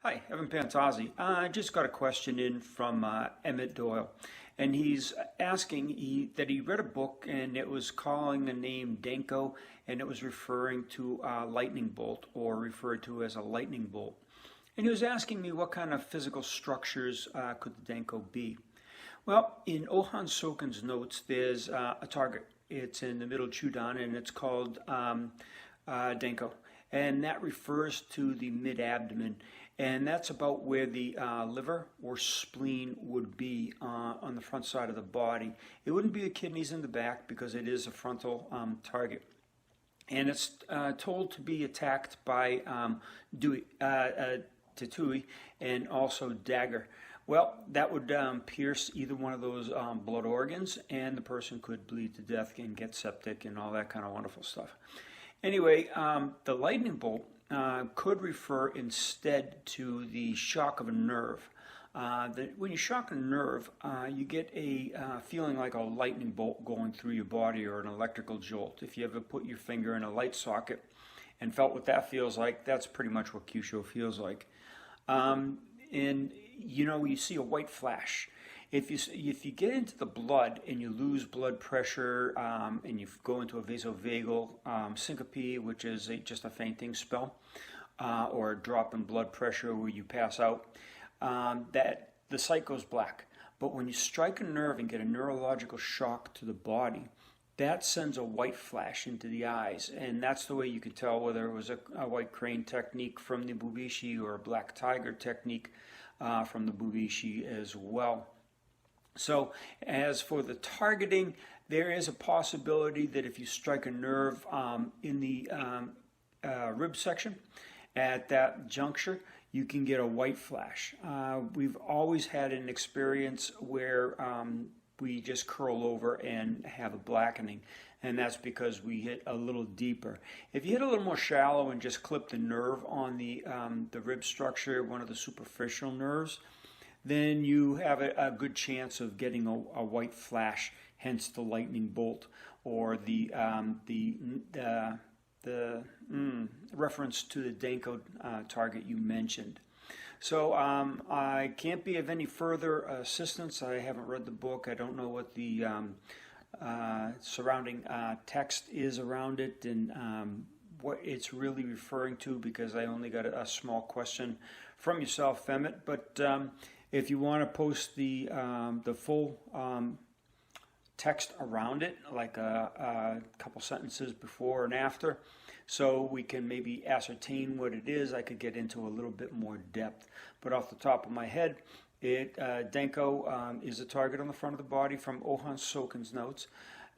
Hi, Evan Pantazi. I just got a question in from Emmett Doyle, and he's asking that he read a book and it was calling the name Denko, and it was referring to Lightning Bolt, or referred to as a lightning bolt. And he was asking me what kind of physical structures could the Denko be. Well, in Ohan Soken's notes, there's a target. It's in the middle chudan, and it's called Denko. And that refers to the mid-abdomen. And that's about where the liver or spleen would be on the front side of the body. It wouldn't be the kidneys in the back because it is a frontal target. And it's told to be attacked by Tatui and also dagger. Well, that would pierce either one of those blood organs, and the person could bleed to death and get septic and all that kind of wonderful stuff. Anyway, the lightning bolt could refer instead to the shock of a nerve. When you shock a nerve, you get a feeling like a lightning bolt going through your body, or an electrical jolt. If you ever put your finger in a light socket and felt what that feels like, that's pretty much what Kyusho feels like. And you know, you see a white flash. If you get into the blood and you lose blood pressure, and you go into a vasovagal syncope, which is just a fainting spell, or a drop in blood pressure where you pass out, that the sight goes black. But when you strike a nerve and get a neurological shock to the body, that sends a white flash into the eyes, and that's the way you can tell whether it was a white crane technique from the Bubishi or a black tiger technique from the Bubishi as well. So as for the targeting, there is a possibility that if you strike a nerve in the rib section at that juncture, you can get a white flash. We've always had an experience where we just curl over and have a blackening, and that's because we hit a little deeper. If you hit a little more shallow and just clip the nerve on the rib structure, one of the superficial nerves, then you have a good chance of getting a white flash, hence the lightning bolt, or the reference to the Denko target you mentioned. So I can't be of any further assistance. I haven't read the book. I don't know what the surrounding text is around it, and what it's really referring to, because I only got a small question from yourself, Emmett. But if you want to post the full text around it, like a couple sentences before and after, so we can maybe ascertain what it is, I could get into a little bit more depth. But off the top of my head, Denko is a target on the front of the body from Ohan Soken's notes,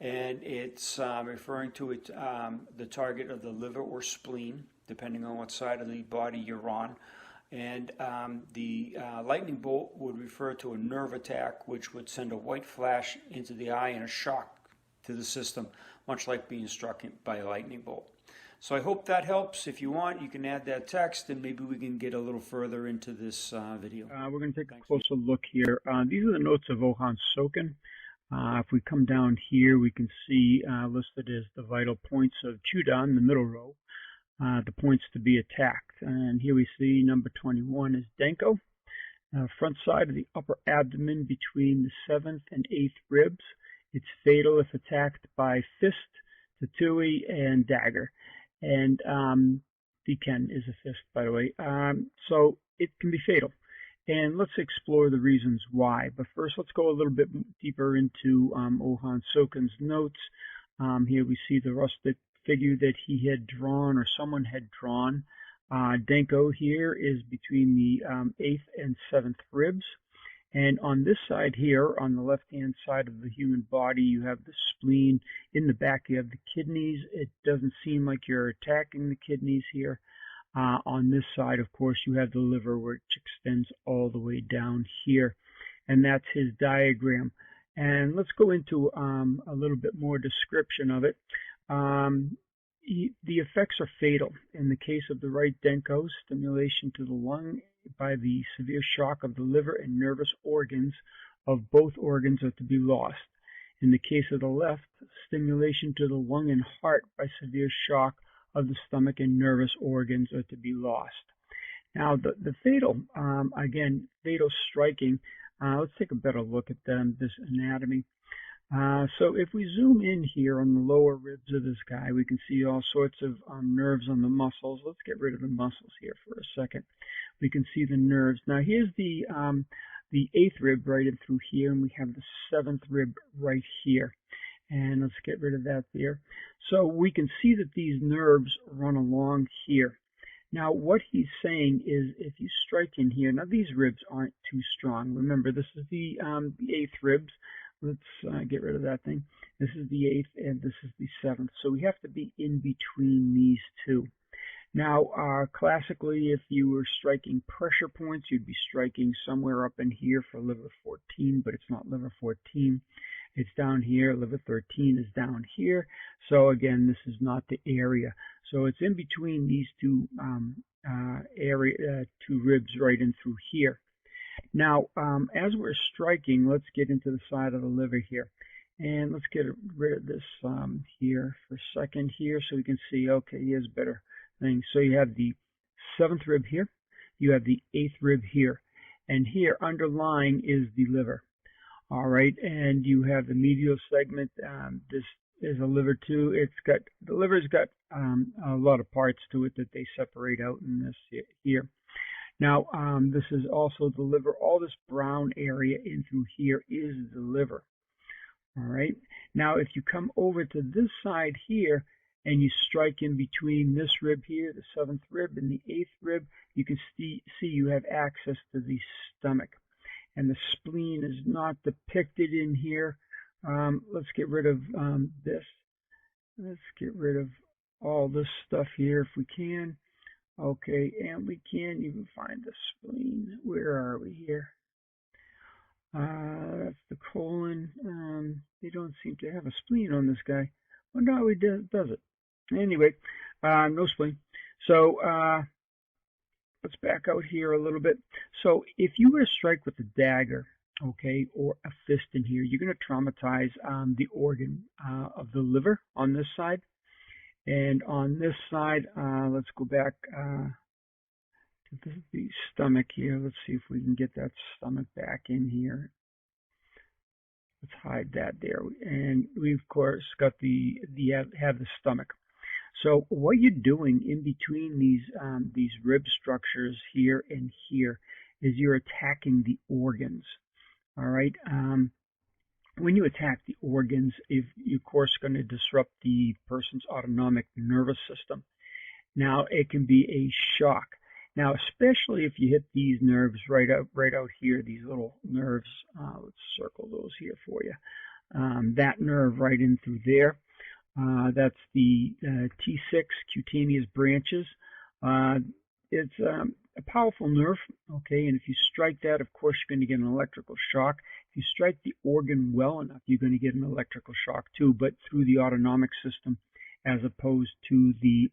and it's referring to it, the target of the liver or spleen, depending on what side of the body you're on. And the lightning bolt would refer to a nerve attack, which would send a white flash into the eye and a shock to the system, much like being struck by a lightning bolt. So I hope that helps. If you want, you can add that text, and maybe we can get a little further into this video. We're going to take a closer look here. These are the notes of Ohan Soken. If we come down here, we can see listed as the vital points of Chudan, the middle row, the points to be attacked. And here we see number 21 is Denko. Front side of the upper abdomen between the 7th and 8th ribs. It's fatal if attacked by fist, tatui, and dagger. And Ken is a fist, by the way. So it can be fatal. And let's explore the reasons why. But first, let's go a little bit deeper into Ohan Soken's notes. Here we see the rustic figure that he had drawn, or someone had drawn. Denko here is between the 8th and 7th ribs. And on this side here, on the left-hand side of the human body, you have the spleen. In the back, you have the kidneys. It doesn't seem like you're attacking the kidneys here. On this side, of course, you have the liver, which extends all the way down here. And that's his diagram. And let's go into a little bit more description of it. The effects are fatal. In the case of the right Denko, stimulation to the lung by the severe shock of the liver and nervous organs of both organs are to be lost. In the case of the left, stimulation to the lung and heart by severe shock of the stomach and nervous organs are to be lost. Now, the fatal, again, fatal striking, let's take a better look at this anatomy. So if we zoom in here on the lower ribs of this guy, we can see all sorts of nerves on the muscles. Let's get rid of the muscles here for a second. We can see the nerves. Now here's the 8th rib right in through here, and we have the 7th rib right here. And let's get rid of that there. So we can see that these nerves run along here. Now what he's saying is if you strike in here, now these ribs aren't too strong. Remember, this is the 8th ribs. Let's get rid of that thing. This is the 8th and this is the 7th. So we have to be in between these two. Now, classically, if you were striking pressure points, you'd be striking somewhere up in here for liver 14, but it's not liver 14. It's down here. Liver 13 is down here. So again, this is not the area. So it's in between these two two ribs right in through here. Now, as we're striking, let's get into the side of the liver here. And let's get rid of this here for a second here so we can see, okay, here's better thing. So you have the 7th rib here. You have the 8th rib here. And here, underlying is the liver. All right, and you have the medial segment. This is a liver too. The liver's got a lot of parts to it that they separate out in this here. Now, this is also the liver. All this brown area in through here is the liver. All right. Now, if you come over to this side here and you strike in between this rib here, the 7th rib, and the 8th rib, you can see you have access to the stomach. And the spleen is not depicted in here. Let's get rid of this. Let's get rid of all this stuff here if we can. Okay, and we can't even find the spleen. Where are we here? That's the colon. They don't seem to have a spleen on this guy. Well, no, he does it. Anyway, no spleen. So let's back out here a little bit. So if you were to strike with a dagger, okay, or a fist in here, you're going to traumatize the organ of the liver on this side. And on this side, let's go back to the stomach here. Let's see if we can get that stomach back in here. Let's hide that there. And we, of course, got have the stomach. So what you're doing in between these rib structures here and here is you're attacking the organs. All right. When you attack the organs, you're of course going to disrupt the person's autonomic nervous system. Now, it can be a shock. Now, especially if you hit these nerves right out here, these little nerves. Let's circle those here for you. That nerve right in through there. That's the T6 cutaneous branches. It's a powerful nerve, okay, and if you strike that, of course, you're going to get an electrical shock. If you strike the organ well enough, you're going to get an electrical shock too, but through the autonomic system as opposed to the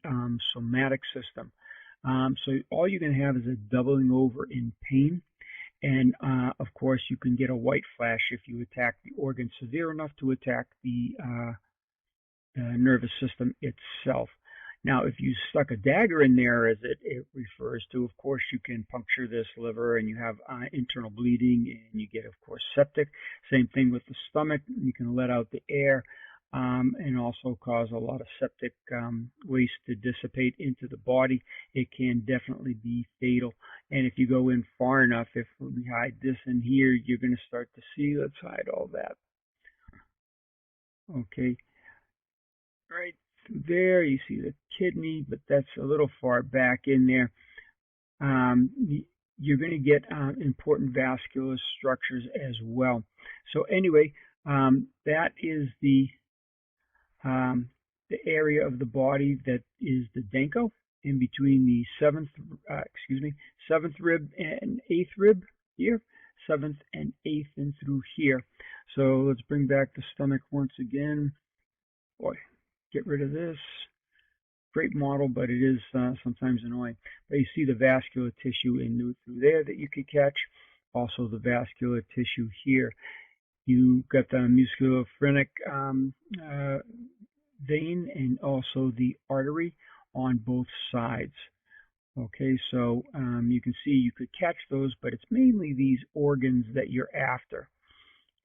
somatic system. So all you're going to have is a doubling over in pain, and of course, you can get a white flash if you attack the organ severe enough to attack the nervous system itself. Now, if you stuck a dagger in there, as it refers to, of course, you can puncture this liver and you have internal bleeding and you get, of course, septic. Same thing with the stomach. You can let out the air and also cause a lot of septic waste to dissipate into the body. It can definitely be fatal. And if you go in far enough, if we hide this in here, you're going to start to see. Let's hide all that. Okay. Right there, you see the kidney, but that's a little far back in there. you're going to get important vascular structures as well. So anyway, that is the area of the body that is the Denko, in between the seventh rib and eighth rib here, seventh and eighth and through here. So let's bring back the stomach once again. Boy, get rid of this. Great model, but it is sometimes annoying. But you see the vascular tissue in through there that you could catch. Also the vascular tissue here. You got the musculophrenic vein and also the artery on both sides. Okay, so you can see you could catch those, but it's mainly these organs that you're after,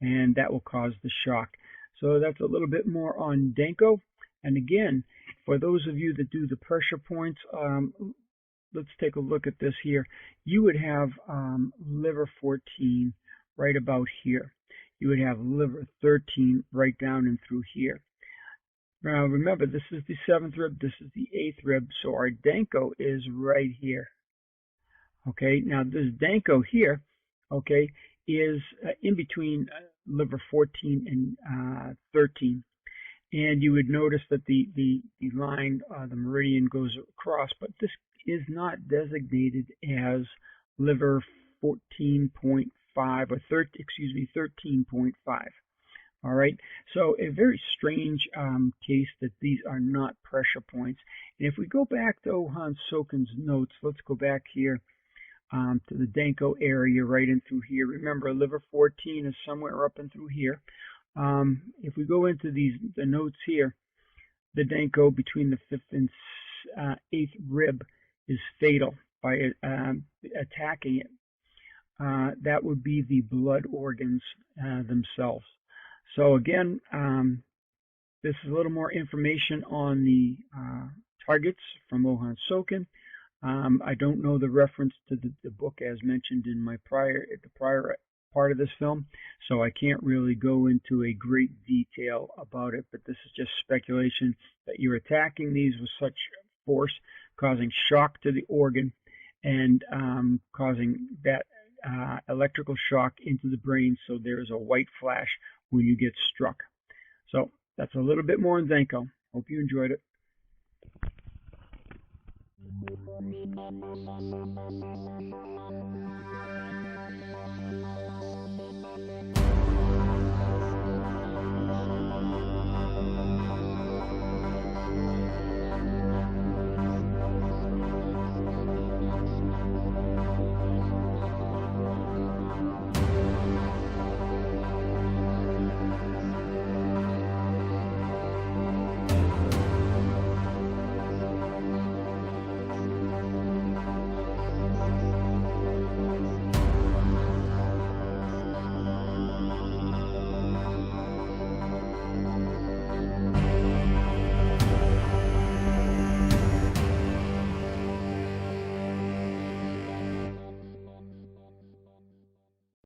and that will cause the shock. So that's a little bit more on Denko. And again, for those of you that do the pressure points, let's take a look at this here. You would have liver 14 right about here. You would have liver 13 right down and through here. Now remember, this is the seventh rib, this is the eighth rib, so our Denko is right here. Okay, now this Denko here, okay, is in between liver 14 and 13. And you would notice that the line, the meridian goes across, but this is not designated as liver 14.5 or 13.5. All right, so a very strange case that these are not pressure points. And if we go back to Ohan Soken's notes, let's go back here to the Denko area right in through here. Remember, liver 14 is somewhere up and through here. If we go into the notes here, the Denko between the fifth and eighth rib is fatal by attacking it. That would be the blood organs themselves. So again, this is a little more information on the targets from Ohan Soken. I don't know the reference to the book as mentioned in the prior part of this film, so I can't really go into a great detail about it, but this is just speculation that you're attacking these with such force, causing shock to the organ and causing that electrical shock into the brain, so there is a white flash when you get struck. So that's a little bit more on Denko. Hope you enjoyed it.